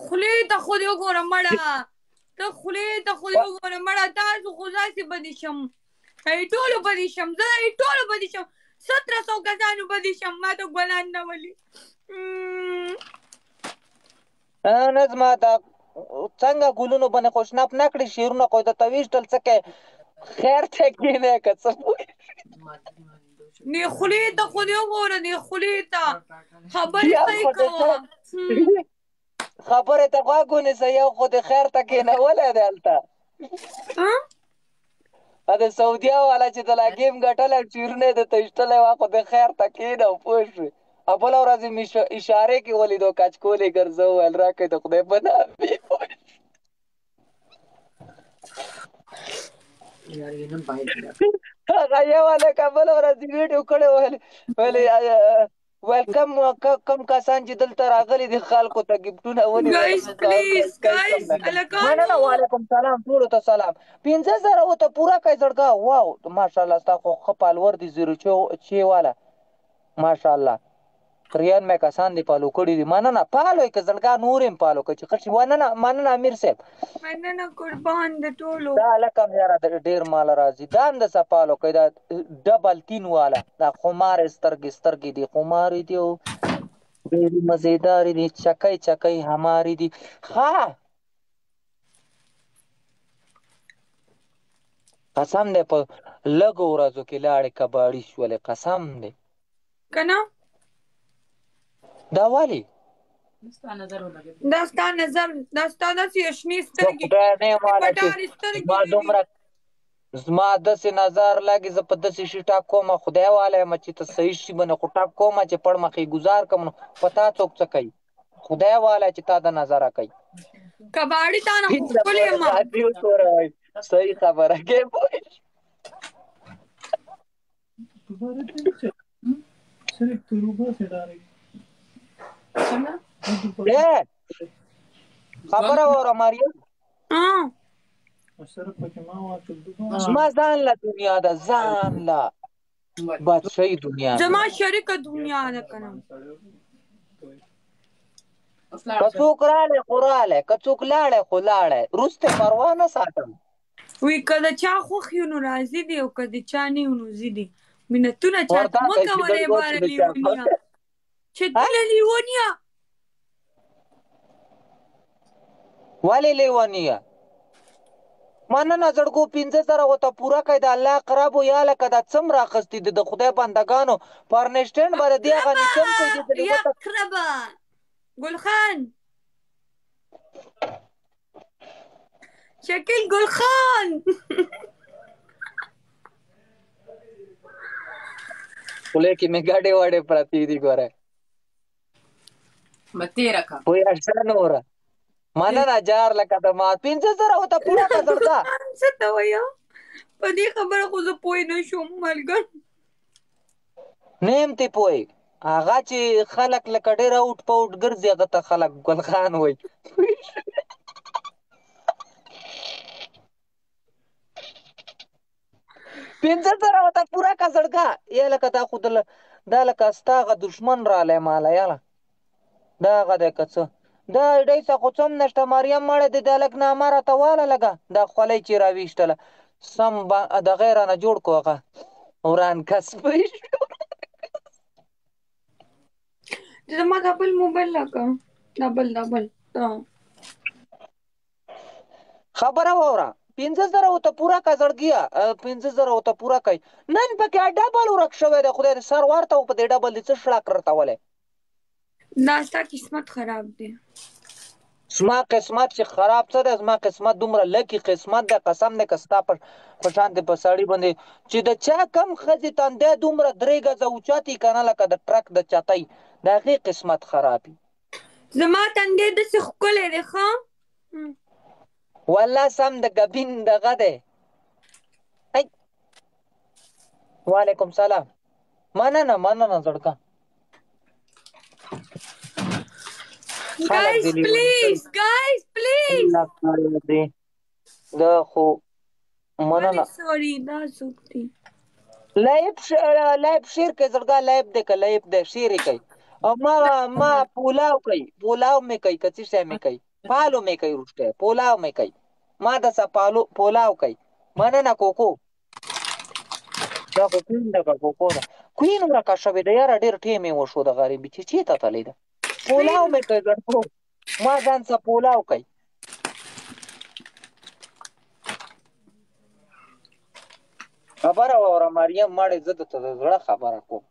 خولې ته خو دې وګوره مړه، ته خولې ته خو دې وګوره مړه، تاسو خو داسې به دې شم، ټولو به دې شم، زه ټولو به دې شم، 1700 کسانو به دې شم، ما ته ګلان نه ولي. نظمه دا څنګه ګلونو باندې خوشنپ نه کړي شعرونه خو د تویشتل څه کوي خیر ته کېنه که څه دې خولې ته خو دې وګوره، دې خولې ته خبرې صحیح کوه، خبرې ته غوږ ونیسه، یو خو د خیر ته کېنولی دی هلته د سعودیا والا چې د لا ګیم ګټلی شعرونه یې درته ویشتلی وه خو د خیر ته کېنه پوه شوې. او بله ورځ یې اشارې کې ولیدو کچکول یې ګرځه وویل راکړئ د خدای په نامې هغه یو هلکه بله ورځ یې ویډیو کړی ویل کم کسان چې دلته راغلي دي خلکو ته ګفټونه ونیول. مننه وعلیکم سلام ټولو ته سلام. 15,000 ورته پوره کړئ زړګا. واو ماشاءالله ستا خو ښه پالور دي 0 والا ماشاءالله. 93 کسان دي پالو کړي دي. مننه پالوئ که زړګا نور هم پالو که چې ښه شي. مننه امیر صاحب مننه قربان د ټولو. دا هلک هم یاره ډېر ماله راځي. دا اندسه پالو کوي دا ډبل 3 والا دا خمارې سترګې دي خمارې دي او ډېرې مزېدارې دي چکۍ چکۍ همارې دي. ښه قسم دی په لږو ورځو کې لاړې کباړي شولې قسم دی که نه دا ولې دا ستا نظر دا ستا داسې شنې سترګې پټارې سترګې زما داسې نظر لګي زه په داسې شي ټاک کومه خدای والی یم چې ته صحیح شي به نه خو ټاک کومه چې پړ مخې ګزار کړم نو په تا څوک څه کوي خدای والی چې تا د نظره کوي کباړي تا نه خو ښکلې یم صحیح خبره کې خبره واوره مریم زما ځان له دنیا ده ځان له بادشاهي دنیا زما شریکه دنیا ده که نه که څوک رالی خو رالی که څوک لاړی خو لاړی وروسته پروا نه ساتم وی که د چا خوښ یو نو راضي دي او که د چا نه یو نو ځي دي منتونه چاته مه کوئ باره لیونیه چې تله لیونیه ولې لیونیه مننه زړګو 15,000 ورته پوره کړئ د الله قرب یا لکه دا څومره اخیستي دي د خدای بندګانو پرنشټنډ به د دې هغه نیکم کوي یا قربه ګلخان شکل ګلخان خولې کې مې ګاډې واډې پرتې دي ګوره وایي اړشه نوره مننه جار لکه د ما 15,000 ورته پوره کړه زړګا څه ته وایه په دې خبره خو زه پوه نه شوم ملګر نه یم ترې پوه هغه چې خلک لکه ډېر اوټ پوټ ګرځي هغه ته خلک ګلخان وایي 15,000 ورته پوره کړه زړګا یا لکه دا خو دا لکه ستا هغه دښمن رالی ماله یاله دا هغه دی که څه دا ایډۍ څه خو څه هم نشته مریم مړی دی د هلک نامه راته واله لږه دا خولۍ چې راویشتله سم دغه یې رانه جوړ کړو هغه وران کس زما دا بل موبایل راکړه دا بل خبره واوره 15,000 ورته پوره کړه زړګیه 15,000 ورته پوره کړئ نن پکې ډبل ورک شوی دی خدای دې سر ورته و په دې ډبل دې څه شړک رټولی دا ستا قسمت خراب دی زما قسمت چې خراب څه دی زما قسمت دومره لکي قسمت دی قسم دی که ستا په شانتې په سړي باندې چې د چا کم ښځې تندی دومره 3 ګزه اوچتي که نه لکه د ټرک د چتۍ د هغې قسمت خراب وي زما تندی داسې ښکلی دی ښه والله سم د ګبین دغه دی وعلیکم سلام مننه زړګا guys please دا خو مننه sorry دا څوک دی لایب شیر کې زړګا لایب دی که لایب دی شیر یې کوي او ما پولاو کوي پولاو مې کوي که څه شی مې کوي پالو مې کوي وروسته پولاو مې کوي ما دسه پولاو کوي مننه کوکو دا خو کوین دغه کوکو ده کوین ورکه شوې ده یاره ډېر ټیم یې وشو د غریبي چې چېرته تللی ده پولاو مې کوي ګډو ما ځان څه پولاو کوي خبره واوره مریم مړې زه درته د زړه خبره کوم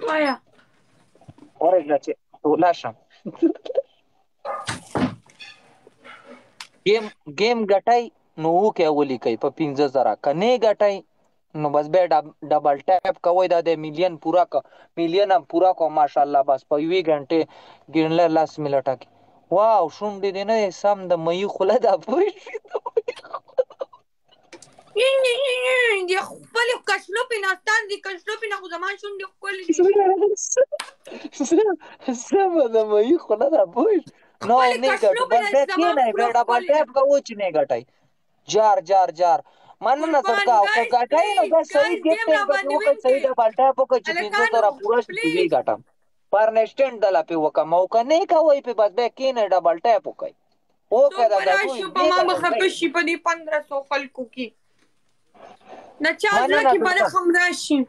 وایا ورېږده چې توله شم گیم ګټئ نو وکې ولیکئ په 15,000 که نه ګټئ نو بس بیا ډبل ټیپ کوئ دا د میلیون پوره که میلیون هم پوره کو ماشاءالله بس په یوې غنټې ګڼله 10 منټه کې واو شونډې دې نه سم د مهي خوله ده پوه شوې د خپلې کشلوپې نه ستان دي کشلوپې نه خو زما شونډې ښکلې دي سمه د مهي خوله ده پوه نو نه ګټو بس بیا کښېنئ بیا ډبل ټیپ کوو چې نه ګټئ جار جار جار مننه زړګه او که ګټئ نو بس صحیح ګفټینګ پکې وکړئ صحیح ډبل ټیپ وکړئ چې 15,000 پوره شي چې ویې ګټم پرنسټنټ دله پې وکړم او که نه کوئ پې بس بیا کښېنئ ډبل ټیپ وکړئ اوکې دا ګټو په ما مخه پشي په دې 1500 خلکو کې د چا زړه کې به رقم راشي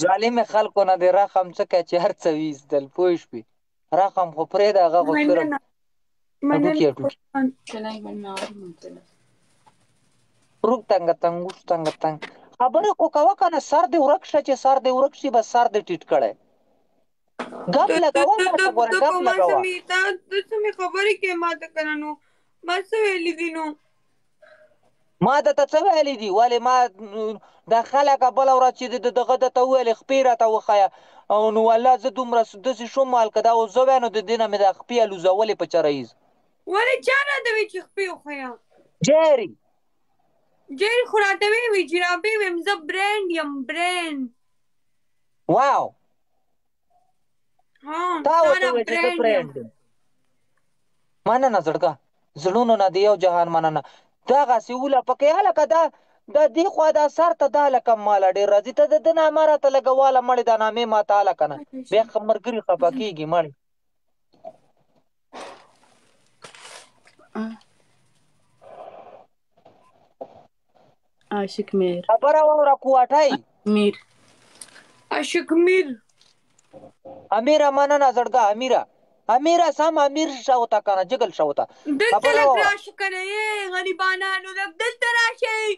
ظالم خلکو نه د رقم څه کوي چې هر څه ویستل پوه شوې رقم خو پرېږده هغه خو صرف روک تنګه تنګ اوس تنګه تنګ خبره خو کوه که نه سر دې ورک شه چې سر دې ورک شي بس سر دې ټیټ کړی ګپ لګوه ماته ګوره ګپ لګوه ته څه مې خبرې کوې ما ته که نه نو ما څه ویلي دي نو ما درته څه ویلي دي ولې ما دا خلکه بله ورځ چې دغه درته وویلې خپې راته وښیه نو والله زه دومره داسې شوم مال که دا اوس زه وی نو د دې نه مې دا خپې الوزولې په چرایز ولې چا راته وی چې خپې وښیه جیري جیري خو راته وی چې رابې ویم زه برینډ یم برینډ واو تا ورته وویل چې زه برینډ یم مننه زړګه زړونو نه د یو جهان مننه دغسې وله پکې هلکه دا دې خوا دا سر ته دا هلکه ماله ډېر راځي ته د ده نامه راته لږه واله مړې دا نامې ما ته هلکه نه بیا ملګري خفه کېږي مړې عاشق میر خبره واوره کوټۍ میر عاشق میر امیره مننه زړګه امیره سم امیر شوته که نه جګل شوته دلته لږ راشه که نه یې غریبانانو لږ دلته راشئ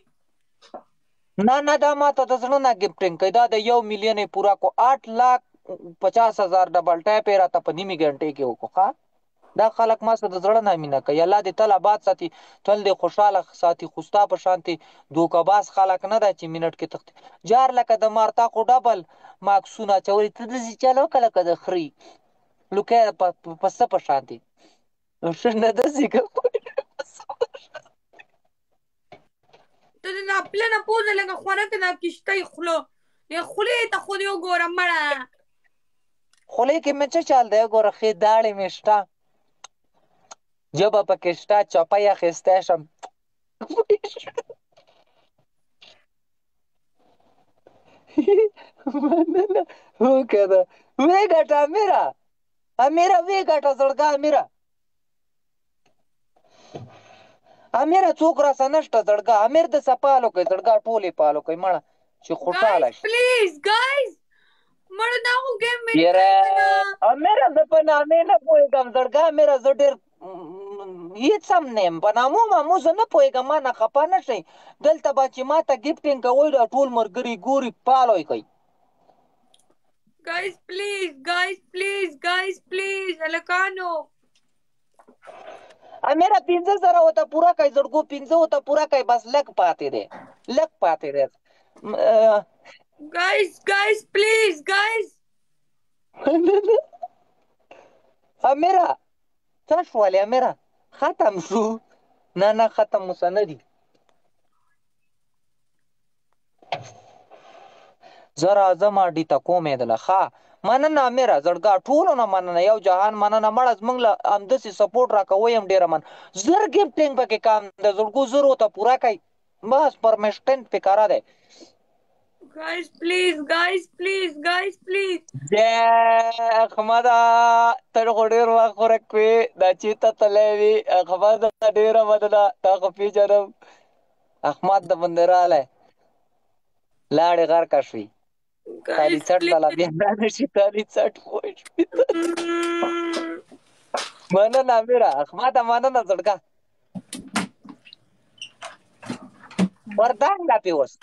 نه دا ما ته د زړه نه ګفټینګ کوي دا د 1 میلیون یې پوره کو 8,50,000 ډبل ټیپ یې راته په نیمې ګنټې کې وکړو دا خلک ما سره د زړه نه مینه کوي الله دې تل آباد ساتي تل دې خوشحاله ساتي خو ستا په شانتې دوکهباز خلک نه دی چې منټ کې تښتي جار لکه د مارتا خو ډبل ماکسونه اچولي ته داسې چل وکړه لکه د خري لوکی په څه په شانتې نه داسې ته د ناپله نه پوزه لږه خوره که دا کشتۍ خوله خولې ته خو دې وګوره مړه خولې کې مې څه چل دی وګوره ښې داړې مې شته ژبه پکې شته چپی اخیستی شم مننه وکړه ده ویې ګټه امیره ویې ګټه زړګه امیره څوک راسه نشته زړګه امیر دسه پالو کوي زړګه ټول یې پالو کوي مړه چې خوشحاله شي پلیز ګایز مړه دا خو ګیم مې امیره زه په نامې نه پوهېږم زړګه امیره زه ډېر هېڅ هم نه یم په نامو مامو زه نه پوهېږم ما نه خفه نه شئ دلته به چې ما ته ګفټینګ کوئ دا ټول ملګري ګوري پالو یې کوي ګایز پلیز هلکانو امیره 15,000 ورته پوره کوي زړګو 15 ورته پوره کوي بس لږ پاتې دی ګایز پلیز ګایز امیره څه شولې امیره ختم شو نه ختم اوسه نه دي زه راځم اډي ته کومې دله ښه مننه امیره زړګه ټولو نه مننه یو جهان مننه مړه زموږ له همداسې سپورټ راکوئ هم ډېره زر ګفټینګ پکې کام د زړګو زر ورته پوره کوي بس پرمیشټنټ پې کاره دی guys please guys please guys please احمده ته خو ډېر وخت ورک وې دا چېرته تللی وې احمده ډېره مننه تا خو پېژنم احمد د بندې راغلی لاړې غرقه شوې تالي guys څټ دله please بیا نه شي تالي څټ پوه شوې مننه امیره احمده مننه زړګه وردانګه پې اوس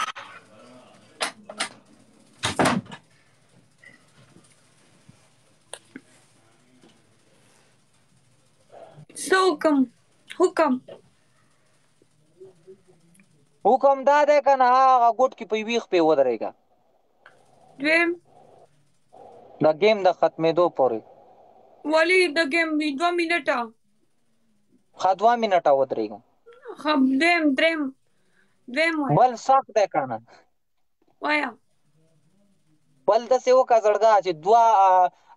so حکم حکم دا دی که نه هغه ګوټ کې په ویښ پې ودرېږه دویم د ګیم د ختمېدو پورې ولې د ګیم 2 منټه ښه 2 منټه ودرېږم دریم وایه بل سخت دی که نه وایه بل داسې وکړه زړګه چې 2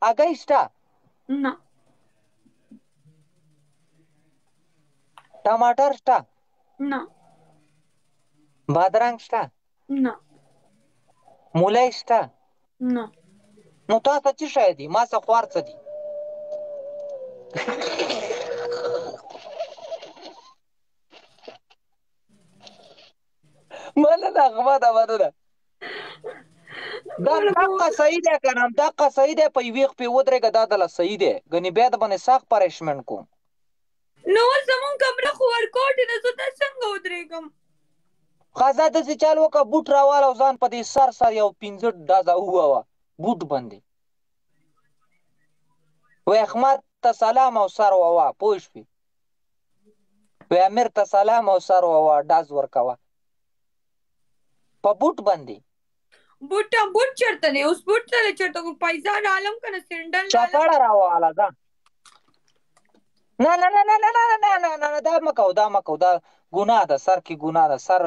هګۍ شته نه ټماټر شته نه بادرنګ شته نه مولی شته نه نو تا ته څه شی دي ما څه خوار څه دي مننه احمده مننه دا دقه صحیح دی که نه دقه صحیح دی په یوې خپې ودرېږه دا دله صحیح دی ګنې بیا د باندې سخت پریشمنټ کوم نو زمون کمره خو ورکوټ ده زه ته څنګه ودرېږم ښځه داسې چل وکړه بوټ راواله او ځان په دې سر یو 15 ډزه ووهه بوټ باندې وی احمد ته سلام او سر ووه پوه شوې وی امیر ته سلام او سر ووه ډز ورکوه په بوټ باندې بوټ چېرته دی اوس بوټ سره چېرته پیسه رالم که نه سینډل چپړه راواله ځه نه نه نه نه نه نه نه نه دا مه کوو دا مه کوو دا ګناه ده سر کې ګناه ده سر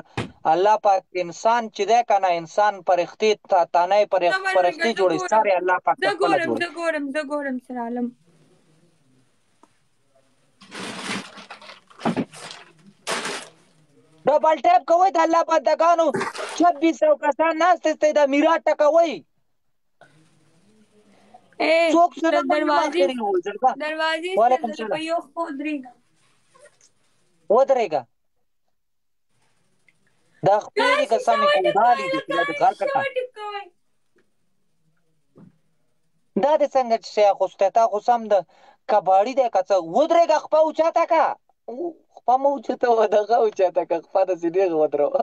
الله پاک انسان چې دی که نه انسان فرښتې تانۍ فرښتې جوړوي سر یې الله پاک خپله جوړوي زه ګورم سره عالم ډبل ټیپ کوئ د الله بندګانو 2600 کسان ناست دی د میرات ټکوئ څوک سره دروازې وعلیکم سره په یو خوا ودرېږه دا خپې دي که سمې کودالې دي چې د غر کټه دا دې څنګه چې شی اخوستی تا خو سم د کباړي دی که څه ودرېږه خپه اوچاته که خپه مه اوچته وه دغه اوچاته که خپه داسې نېغه ودروه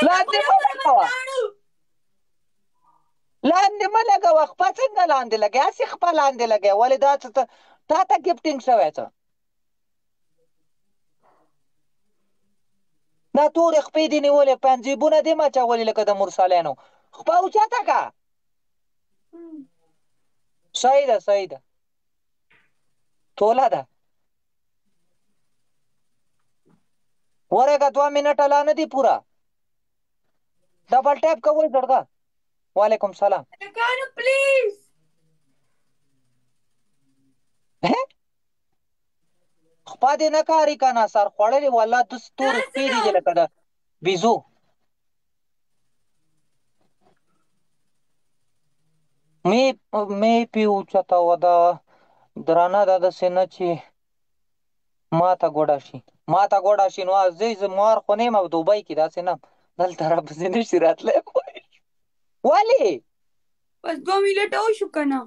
لاندې مه لګوه لاندې مه لګوه خپه څنګه لاندې لګوې هسې خپه لاندې لګوې ولې دا څه تا ته ګفټینګ شوی څه دا تورې خپې دې نیولې پنجیبونه دې مچولې لکه د مرسلینو خپه اوچاته که صحیح ده صحیح ده توله ده ورېږه 2 منټه لا نه دي پوره ډبل ټیپ کوئ زړګه وعلیکم سلام پلیز خپه دې نه کاري که نه سر خوړلې والله داسې تورې خپې دي لکه د بیزو مې پې اوچته وه دا درانه ده داسې نه چې ماته ګوډه شي نو زه مار خو نه یم او دوبۍ کې داسې نه دلته راپسې نه شي راتلی ولې بس 2 منټه وشو که نه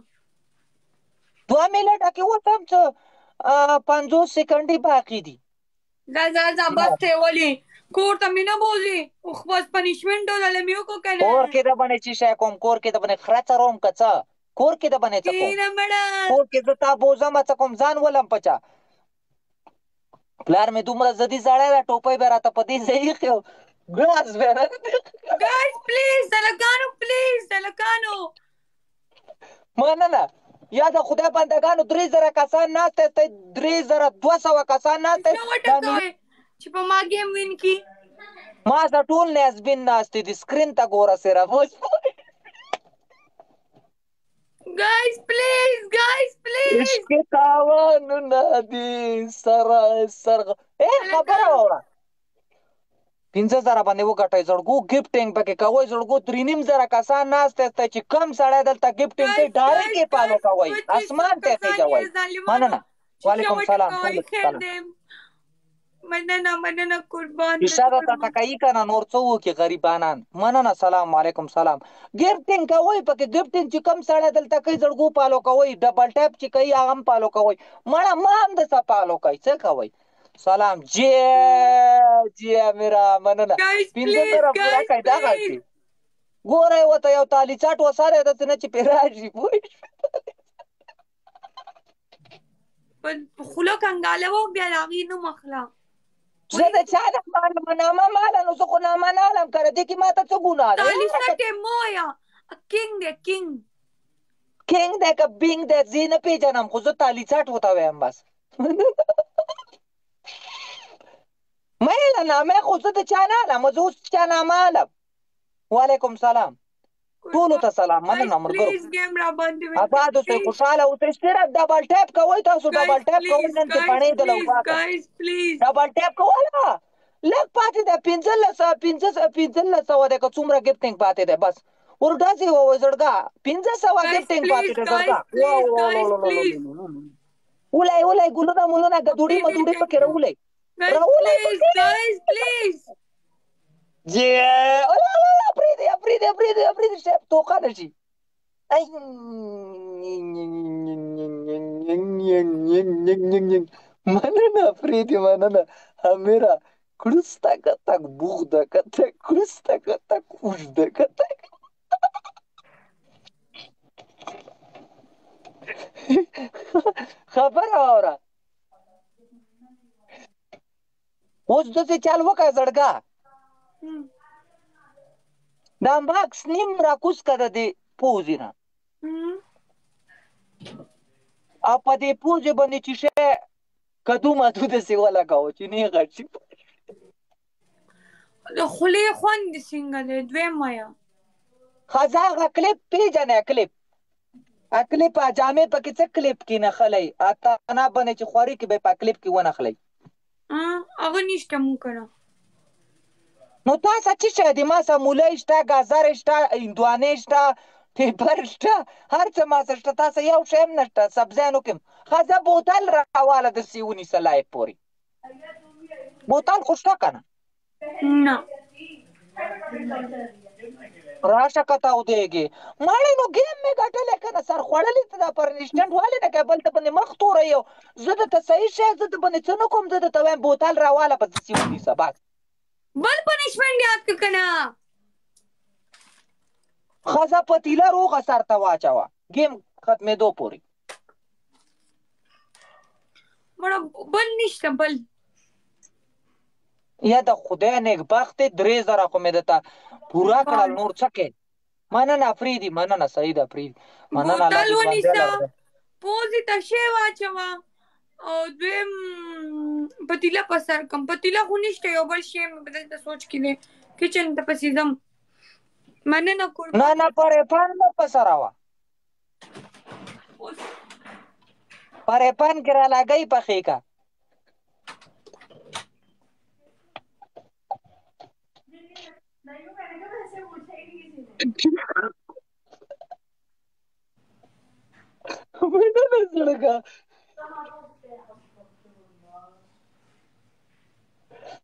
2 منټه کې اوس هم څه 50 سکنډې باقي دي ځه بس دی ولې کور ته مې نه بوځې بس پنشمنټ ډوله مې وکړو که نه کور کې د باندې چې شی کوم کور کې د باندې خره څروم که څه کور کې د باندې څه کوم کور کې زه تا بوځم څه کوم ځان ولم په چا پلار مې دومره زدي زړی ده ټوپۍ به راته په دې ځای ایښی و ګاز به ګاز پلیز هلکانو مننه یا د خدای بندګانو 3000 کسان ناست دی 3200 کسان ناست دی چې په ما ګیم وین کی ما سره ټول نیازبین ناست دي سکرین ته ګوره صرف guys please عشق تاوانونه دي سره خبره واوره 15,000 باندې وګټئ زړګو ګفټینګ پکې کوئ زړګو 3,500 کسان ناست دی چې کم سړی دلته ګفټینګ کوي ډایرکټ یې فالو کوئ اسمان ته خېجوئ مننه وعلیکم سلام مننه قربان اشاره ته تکایي کنه نور څه وکي غریبانان مننه سلام علیکم سلام ګفټینګ کوئ پکې ګفټینګ چې کم سړی دلته کوي زړګو فالو کوئ ډبل ټیپ چې کوي هغه هم فالو کوئ مړه ما هم دسه فالو کوئ څه کوئ سلام جی میرا مننه 15,000 پورا کوي دغه شي ګوره ورته یو تالي چاټ وساره داسې نه چې پرې راشي پوه خوله کنګاله وه بیا د هغې نوم اخله زه د چا نه معلومه نامه ماله نو زه خو نامه نه علم که دې کې ما ته څه ګناه ده تالي سټې مه وایه کینګ دی کینګ دی که بینګ دی زه یې نه پېژنم خو زه تالي چاټ ورته وایم بس مه یې نامه خو زه د چا نه علم زه اوس چا نامه علم وعلیکم سلام ټولو ته سلام مننه ملګرو آباد اوسئ خوشحاله اوسئ صرف ډبل ټیپ کوئ تاسو ډبل ټیپ کوئ نن چې پڼې د لوباکه ډبل ټیپ کوله لږ پاتې ده 1500 دی که څومره ګفټینګ پاتې دی بس ورډاسې ووایه زړګا 1500 ګفټینګ پاتې دی زړګا ولی ګلونه ملونه ګدوډي مدوډي پکې راولئ جی اولا پریدي شیف توقع نشي مننه پریدي مننه امیره کړسته کتک بوغده کتک کړسته کتک اوږده کتک خبره واوره اوس داسې چل وکړه زړګا دا ماکس نیم راکوز که د دې پوزې نه او په دې پوزې باندې چې شی کدو مدو داسې ولګوه چې نه یې غټ شي د خولې خوند دې څنګه دی دویم وایه ښځه هغه کلیپ پېژنې کلیپ جامې پکې څه کلیپ کې نښلی تنه باندې چې خواري کې به یې په کلیپ کې ونښلی هغه نشته مونږ کره نو تاسو څه شی دی ما سره مولی شته ګازر شته هندوانې شته پیپر شته هر څه ما سره شته تاسو یو شی هم نشته سبزیانو کې ښځه بوتل راواله داسې ونیسه لایق پورې بوتل خو شته که نه نه راشه که تودېږي مړې نو ګیم مې ګټلی که نه سر خوړلې ته دا پرنیشټنټ والې نه که بل ته باندې مخ توری یو زه درته صحیح شی زه د باندې څه نه کوم زه درته وایم بوتل راواله به داسې ونیسه بس بل پنشمنټ یاد که که نه ښځه پتیله روغه سر ته واچوه ګیم ختمېدو پورې مړه بل نشته بل یا د خدای نیکبختې 3,000 خو مې درته پوره کړل نور څه کې مننه افریدي مننه سعید افریدي مننه بوتل ونیسه پوزې ته شی واچوه او دویم پتیله په سر کم پتیله خو نشته یو بل شی مې بدلته سوچ کې دی کچن ته پسې ځم مننه قربان نه پریپان مه په سره وه پریپان کې را لګئ پخې که مننه زړګا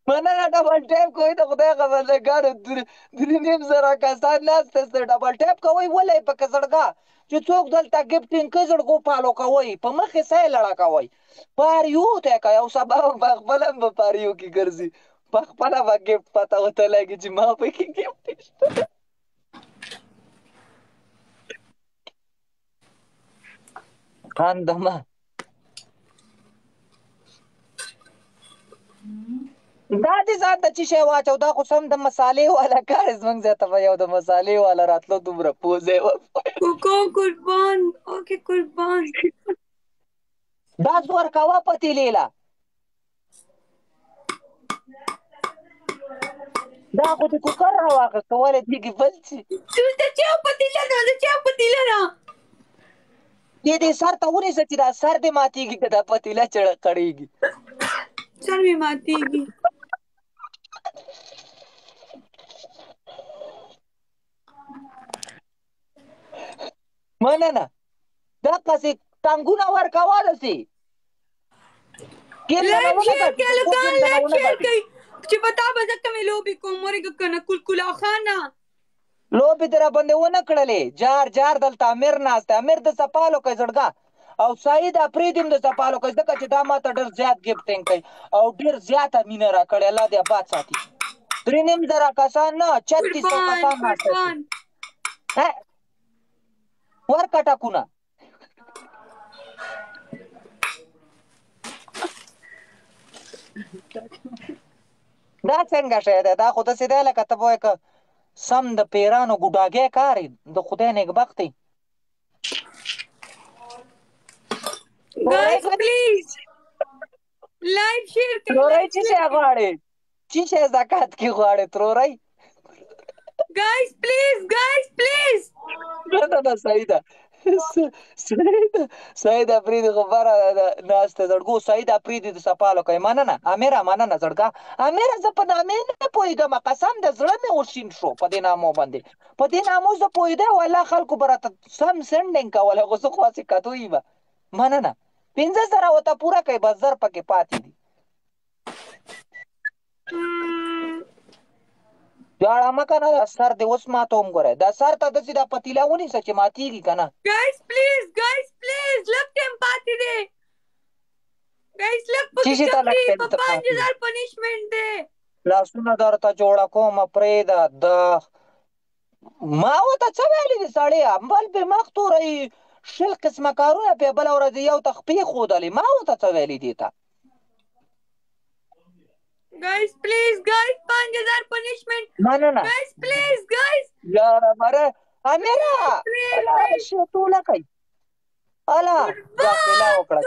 مننه ډبل ټیپ کوئ د خدای خبردګانو 3,500 کسان ناست دی ډبل ټیپ کوئ ولې پکې زړګا چې څوک دلته ګفټینګ کوي زړګو فالو کوئ په مخې سه یې لړه کوئ پاریو ته که یو سبا په خپله هم په پاریو کې ګرځي په خپله به ګفټ پته ورته لګي چې ما پکې ګفټ شته خاندمه دا دې ځان ته چې شی واچو دا خو سم د مسالې والا کار زموږ ځای ته به یو د مسالې والا راتلو دومره پوزې قربان اوکې قربان دا زور کوه پتیلې له دا خو د کوکر راواخېسته ولې دیږي بل شي د چا پتیله ده دې سر ته ونیسه چې دا سر دې ماتېږي که دا پتیله چړه کړېږي سر مې ماتېږي مننه دقسې ټانګونه ورکوه داسې ګیم درنه لایف ونه شیر ګټي کې ګیم لګان درنه لایف ونه شیر ګټي کوي چې پتا به ځکه مې لوبې کوم ورګه کنه کلکلا خانه لوبې در باندې ونه کړلې جار جار دلته امیر ناست دی امیر د سپالو کوي زړګه او سعید افریدي هم د سپالو کوي ځکه چې دا ماته ډېر زیات ګفټینګ کوي او ډېر زیاته مینه راکړې الله دې آباد ساتي 3,500 کسان نه 3600 قربان کسان ناسته دي قربان ورکه ټکونه دا څنګه شی دی دا خو داسې دی لکه ته به وایې که سم د پیرانو ګوډاګی کار د خدای نیکبختي guys please لایف شیر کوي ترورۍ څه شی غواړې څه شی زکات کې غواړې ترورۍ guys please نه سعیده سعید افریدي خو بره ناسته زړګو سعید افریدي د سپالو کوي مننه امیره مننه زړګه امیره زه په نامې نه پوهېږم قسم د زړه مې وشین شو په دې نامو باندې په دې نامو زه پوهېدی والله خلکو به راته سم سنډینګ کوله خو زه خو هسې کتوی به مننه 15,000 ورته پوره کوي بس زر پکې پاتې دي جاړه مه که نه دا سر دې اوس ماته هم ګوره دا سر ته داسې دا پتیله ونیسه چې ماتېږي که نه guys please لږ ټیم پاتې دی guys لږ څه شي ته لږ پکې ټیم په ته پاتې دی 5,000 پنشمنټ دی لاسونه درته جوړه کومه پرېږده دا ما ورته څه ویلي دي سړیه بل پې مخ توروي 20 قسمه کارونه پې بله ورځ یو ته خپې ښودلې ما ورته څه ویلي دي ته guys please 5,000 punishment مننه guys please یاره مره امیره الا شیطونه کوي الا داخله وکړه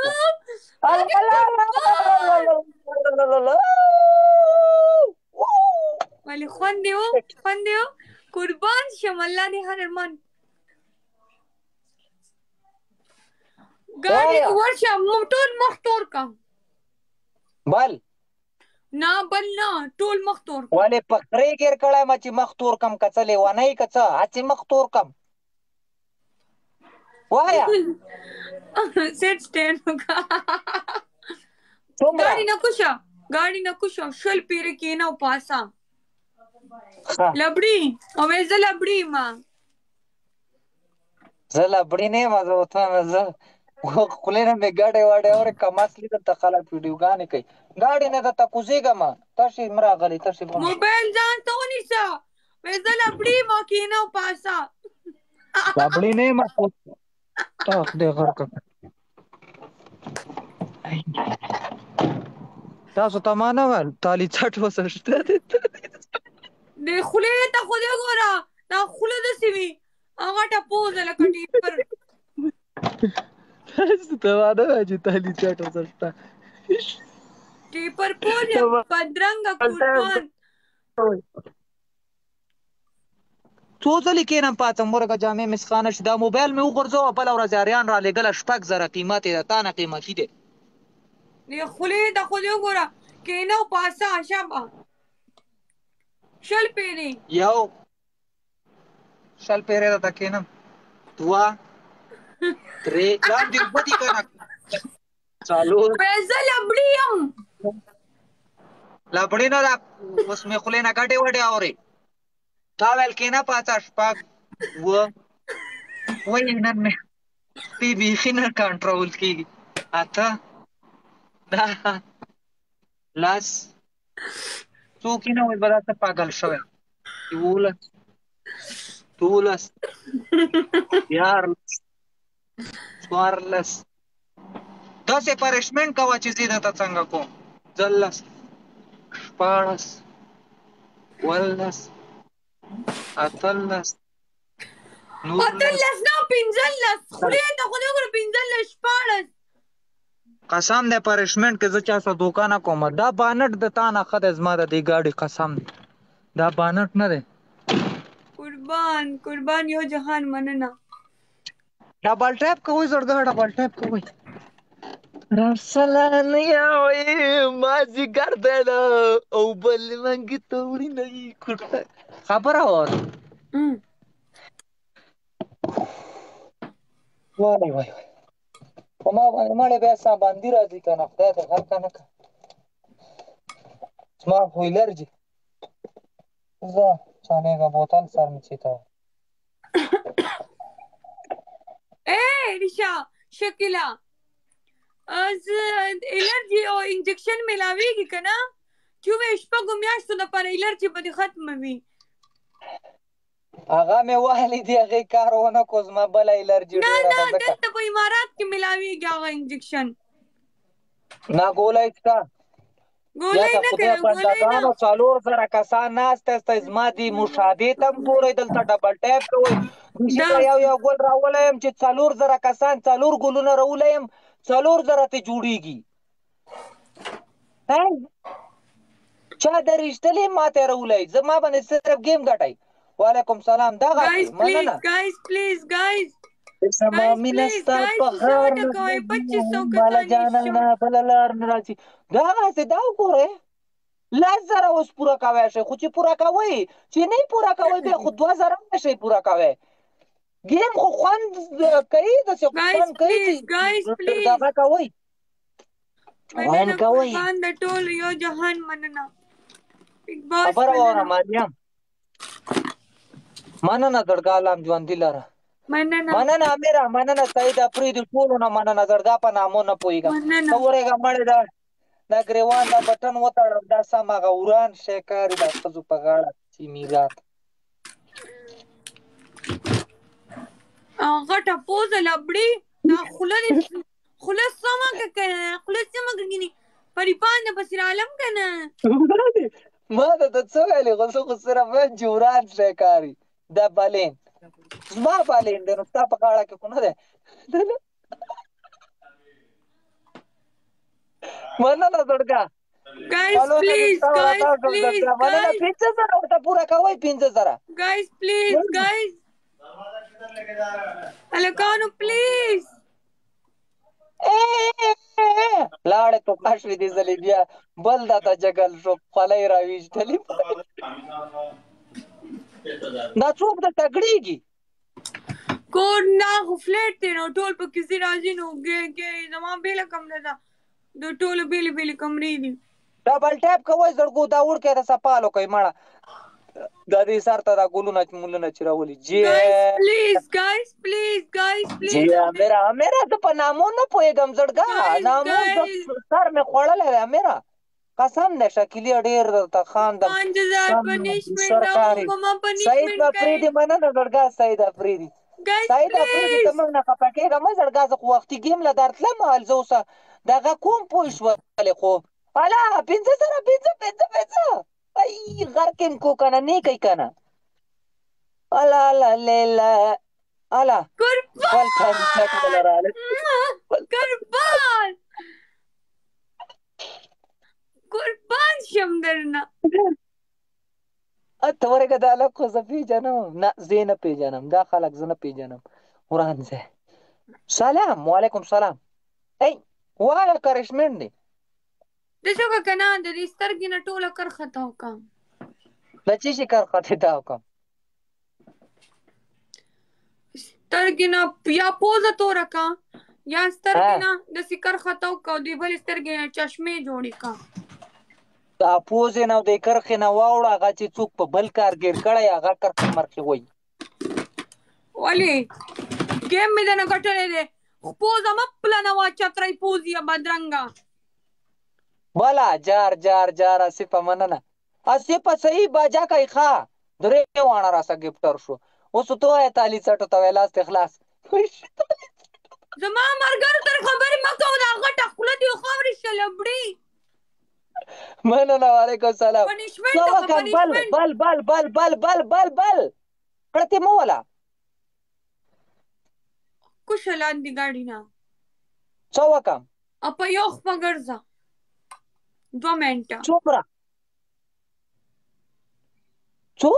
ولی خوند دیو قربان شم الله دې هر ارمان ګاډي ورشه ټول مخ تور کا بل نه بل نه ټول مخ تور ولې پخرې ګیر کړی ما چې مخ تور کم که څه لیونی که څه هسې مخ تور کم وایا سیټ سټینډ وکړه څومره ګاډي نه کوشه شل پیرې کېنه او پاسه لبړي او زه لبړي ما زه لبړي نه یم زه ورته وایم زه خولې نه مې ګاډی واډی اورې کم اصلي دلته خلک ویډیوګانې کوي ګاډي نه درته کوزېږم تشې م راغلې تشې موبایل ځان ته ونیسه زه لبړي ما کېنه او پاسه لبړي نه یم تاخ دې غرقه تاسو ته ما نه ویل تالي څټ اوسه شته دی د خولې ته خو دې ګوره دا خوله داسې وي هغه ټپوزه لکه ټیپر تاسو ته ما نه ویل چې تالي څټ اوسه شته ټیپر پوز یم بدرنګه قربان څو ځلې کېنم پاڅم ورګه جامې مسخانه شي دا موبایل مې وغورځوه بله ورځ اریان رالېږله 6,000 قیمت یې د تا نه قیمتي دی د خولې ته خو دې وګوره کېنه او پاسه شابه شل پیرې یو شل پیرې درته کېنم 2 3 لاندې اوبه دي که نه 4 زه لبړي یم لبړي نه ده اوس مې خولې نه ګټې وټې اورې تا ویل کېنه پاڅه 6 وایي نن مې سپي بیخي نه کنټرول کېږي 8 10 10 څوک یې نه وایي به داسې پاګل شوی 11 12 14 داسې پریشمنټ کوه چې زه درته څنګه کوم 14 15 18 نه 15 خولې ته خو دې وګوره 15 14 قسم دی پریشمنټ کې زه چا سره دوکه نه کوم دا بانټ د تا نه ښه دی زما د دې ګاډي قسم دی دا بانټ نه دی قربان یو جهان مننه ډبل ټیپ کوئ زړګه ډبل ټیپ کوئ رسلان یاوی مازیګر دی نه او بل منګې ته وړینه یي خبره وره وای وای په ما باندې مړې بیا ساباندي راځي که نه خدای دې غرقه نه کړه زما خو الرجي زه چانېږه بوتل سر مې چیته ریشا شکیلا از الرجی او انجکشن ملاویږي که نه چې ووایې شپږو میاشتو دپاره الرجي به دې ختمه وي هغه مې وهلی دی هغې کار ونه کړو زما بله الرجي نه ډېره نه ده ځکه دلته په امارات کې ملاویږي هغه انجکشن نه ګولی شته یا ګولۍ که نه خدای کنه ګولۍ بندګانو نه 4000 کسان ناست استه زما دې مشاهدې ته هم ګورئ دلته ډبل ټیپ کوئ دوشي دا ته یو ګل راولایم چې 4000 کسان 4 ګلونه راولایم 4000 ته جوړیږي چا درېشتلې ماته راولئ زما باندې صرف گیم ګټئ وعلیکم سلام دغه guys please guys please guys سما مینه ستا په غار نه ټکوئ 2500 ماله کسان جانا نه بله لار نه راځي دغسې دا وګورئ 10,000 اوس پوره کوی شئ خو چې پوره کوئ چې نه پوره کوئ بیا خو 2,000 نه شئ پوره کوی گیم خو خوند کوي داسې خوند کوي چې دغه کوئ خوند کوئ قربان د ټولو یو جهان مننه خبره واوره مریم مننه زړګالم ژوندي لره مننه امیره مننه سعید افریدي ټولو نه مننه زړګا په نامو نه پوهېږم ته ورېږه مړې ده دا ګریوان دا بټن وتړم دا سم هغه وران شی کاري دا ښځو په غاړه چې میرات غټه پوزه لبړي دا خوله سمه که کنه خوله سمه که کنه پریپان د بصیر عالم کنه ما ته ته څه ویلې خو زه خو صرف وایم چې وران شی کاري دا بالین زما بالین دی نو ستا په غاړه کې خو نه دی مننه زړګا guys please مننه 5,000 ورته پوره کوئ 5,000 guys هلکانو please لاړې تو کاشوې دې ځلې بیا بل دته جګل شو خولۍ راویشتلې دا څوک د تګړېږي کور نه خو فلیټ دی نو ټول پکې ځي راځي نو زما بېله کمره ده د ټولو بېلې بېلې کمرې دي ډبل ټیپ کوئ زړګو دا وړکی د سپالو کوي مړه دا دې سر ته دا ګلونه مولونه چې راولي جی امیره زه په نامو نه پوهېږم زړګا نامو سر مې خوړلی دی امیره قسم دی شکیلي ډېر درته خاندم سعید افریدي مننه زړګا سعید افریدي ته موږ نه خفه کېږه مه زړګا زه خو وختي ګیم له درتلم حال زه اوسه دغه کوم پوه شولې خو الا 5,000 ای غر کې کو کنه نه کوي کنه الا الا لیلا الا قربان شم درنه ته ورګه دا لکه زه پیژنم نه زه نه پیژنم دا خلک زه نه پیژنم وران زه سلام وعلیکم سلام ای وایه کرشمن دی د څه که نه د دې سترګې نه ټوله کرښه تاو کړم د څه شي کرښه دې تاو کړم سترګې نه یا پوزه توره کړه یا سترګې نه داسې کرښه تاو کړه او د بلې سترګې نه چشمې جوړې کړه دا پوزې نه او د کرښې نه واوړه هغه چې څوک په بل کار ګیر کړی هغه کرښې مرخې وایي ولې ګیم مې درنه ګټلی دی پوزه مه پلنوه چتری پوزې بدرنګه بله جار جار جار آصفه مننه آصفه صحیح باجا کوي ښه درې واڼه راسه ګفټر شو اوس ته وایه تالي څټو ته وایه لاس دې خلاص زما ملګرو تر خبرې مه کوه دا غټه خوله دې خاورې شه لبړي مننه وعلیکم سلام بل بل بل بل بل بل بل کړتې مه وله کوشه لاندې ګاډي نه څه وکړم په یو خوا ګرځه 2 منټه څومره څو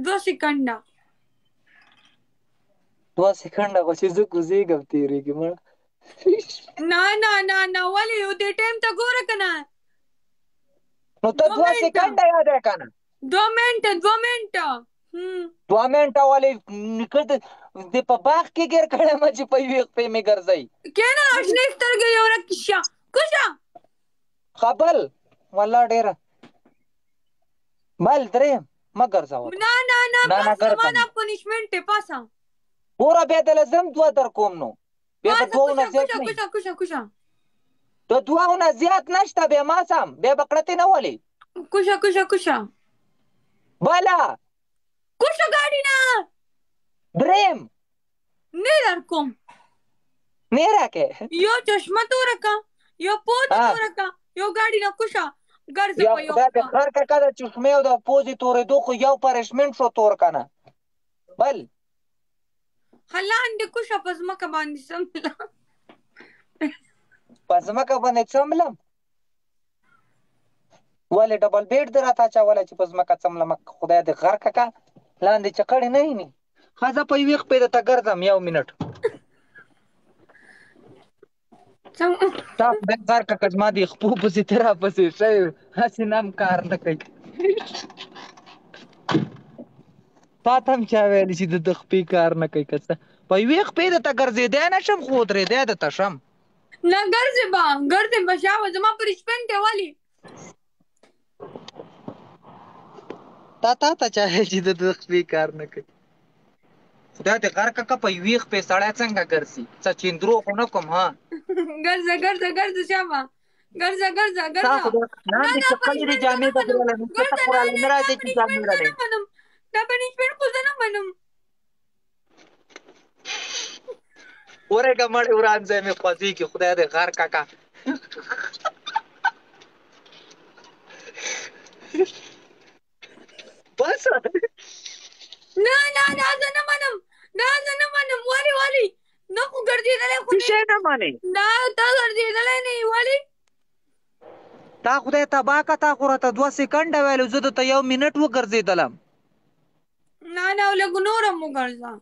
2 سکنډه 2 سکنډه خو چې زه کوزېږم تېرېږي مړه نه نه نه نه ولې یو دې ټایم ته ګوره که نه نو ته 2 سکنډه یاد یې که نه 2 منټه 2 منټه 2 منټه ولې نکړ د په باغ کې ګیر کړم چې په یوې خپې مې ګرځي کېنه اشنې سترګې یې ورکشه کوشه خبل والله ډېره بل دریم مه ګرځوه نه نه نه نه بس ګرځم زمانه پنشمنټ دی پاسه وره بیا دله زم دوه در کوم نو بیا به دوو نه زیات نه کوشه کوشه کوشه د دوو نه زیات نشته بیا ما سم بیا به کړتې نه ولې کوشه کوشه کوشه بله کوشه ګاډي نه دریم نه در کوم نه راکې یو چشمه تور کا یو پود تور کا یو ګاډي نه کوشه ګرځه یا په یو خدای دې خیر کړه د چشمې او د پوزې تورېدو خو یو پرشمنټ شو تور کنه بل هلان دې کوشه په ځمکه باندې سمله په ځمکه باندې څملم ولې ډبل بیډ دې راته اچولی چې په ځمکه څملم خدای دې غر کړه لاندې چکړې نه ویني ښځه په یوې خپې درته ګرځم یو منټ تا خدای غر کړه زما دې خپو پسې ته راپسې شوی هسې نه هم کار نه کوي تا ته هم چا ویلي چې د ده خپې کار نه کوي که څه په یوې خپې درته ګرځېدی نه شم خو ودرېدی درته شم نه ګرځې به شاوه زما پرشمنټ دی ولې تا ته چا ویل چې د ده خپې کار نه کوي خدای دې غر کړه په یوې خپې سړی څنګه ګرځي څه چیندرو خو نه کوم ها ګرځه شاوه ګرځه تا خو لاندې چپلې دې جامې بدلولی نو څه ته خو راله نه راځې چې جامې رالی دا پنشمنټ خو زه نه منم ورېږه مړې وران ځای مې خوځېږي خدای دې غر کړه بس نه زه نه منم ولې نه خو ګرځېدلی خو څه شی نه منې نه ته ګرځېدلی نه یې ولې تا خدای تباه کړه تا خو راته 2 سکنډه ویلو زه درته 1 منټ وګرځېدلم نه لږ نور هم وګرځه